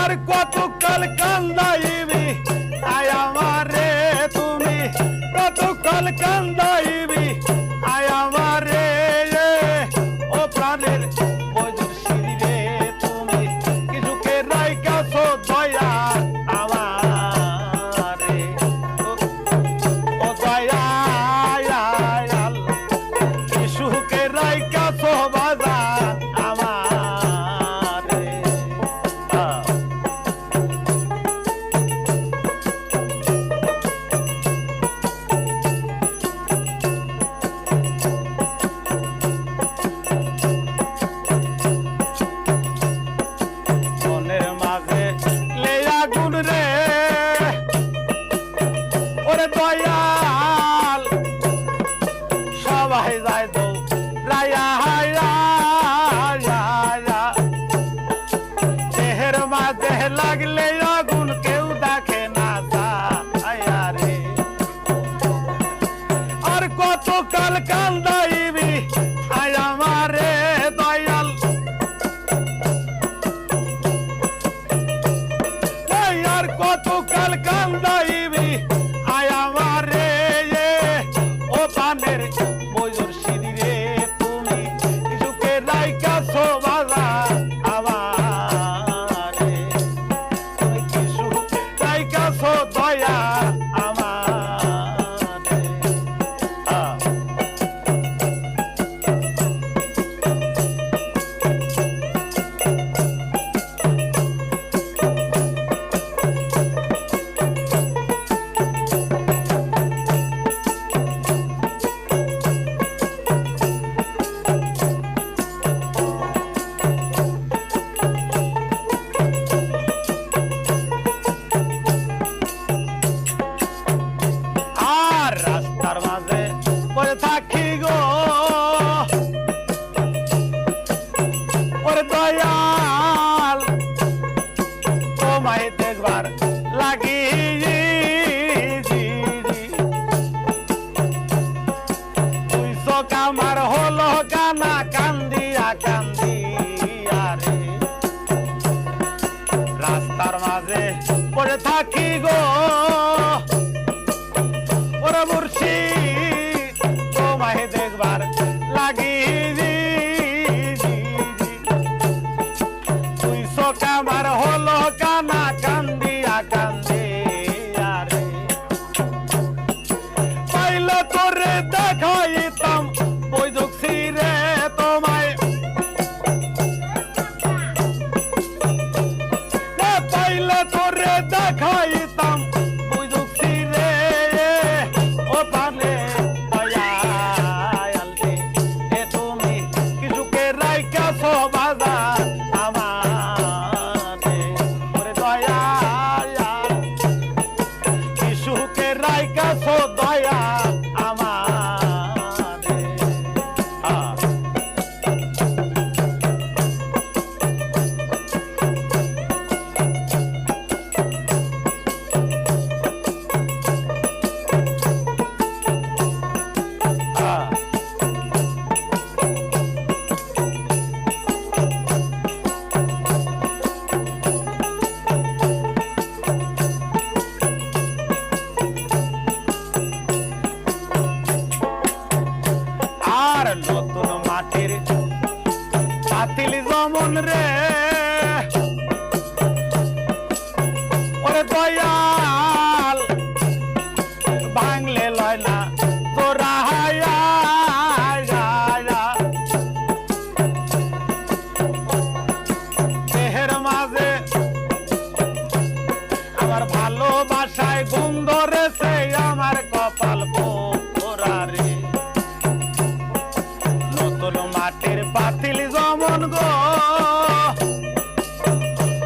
আর কতকাল কান্দাইবি আয় আমারে তুমি, কতকাল কান্দাইবি আয় আমারে ও প্রাণের মজুর শিরে তুমি কিছুকে রাইকাছো দয়া আমারে ও দয়া কিছুকে রাইকাছো বাজার আমারে। মনের মাঝে লেয়া গুণ রে ওরে দয়াল সবাই যায় তো রায়া দেহের মাঝে লাগলে আগুন কেউ দেখে না রে। আর কতকাল কান্দাইবি আয় আমারে দয়াল, আর কতকাল কান্দাইবি আয় আমারে ও পানের মজুর শিরে তুমি কিছুকে রাইকাছো বাজার আমারে, তুমি কিছুকে রাইকাছো দয়া আমারে। আর রাস্তার মাঝে পড়ে থাকি গো ওরে দয়াল তোমায় দেখবার লাগি তুই চোখ আমার হলো কানা কান্দিয়া কান্দিয়া রে। রাস্তার মাঝে পড়ে থাকি গো ওরে মুর্শিদ তোমায় দেখবার লাগি তুই চোখ আমার হলো কানা কান্দিয়া কান্দিয়া রে। পাইলে তোরে দেখাইতাম ওই দুঃখী রে তোমায়, পাইলে তোরে দেখাইতাম ওই দুঃখী রে ও পালে দয়াল রে তুমি কিছুকে রাইকাছো বাজার আমারে, ওরে দয়াল কিছুকে রাইকাছো দয়া আমারে। আর নতুন মাটির পাতিল যেমন রে ওরে দয়াল ভাঙলে লয় না তোরা দেহের মাঝে আমার ভালোবাসায় গুম ধরেছে আমার কপাল পোড়া রে। নতুন মাটির পাতিল যেমন গো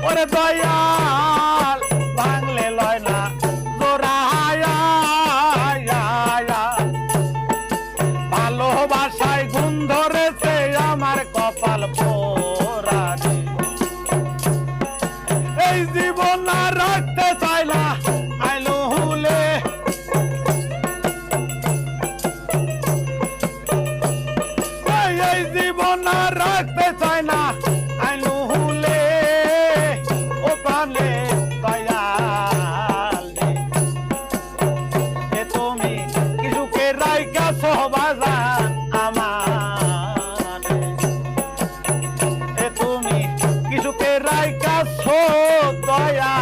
ওরে দয়াল ভাঙলে লয় না তোরা ভালোবাসায় গুম ধরেছে আমার কপাল পোড়া রে। এই জীবন না রাখতে চাইলা আইলো হুলে, এই জীবন না রাখতে চাই না আইলো হুলে ও দয়া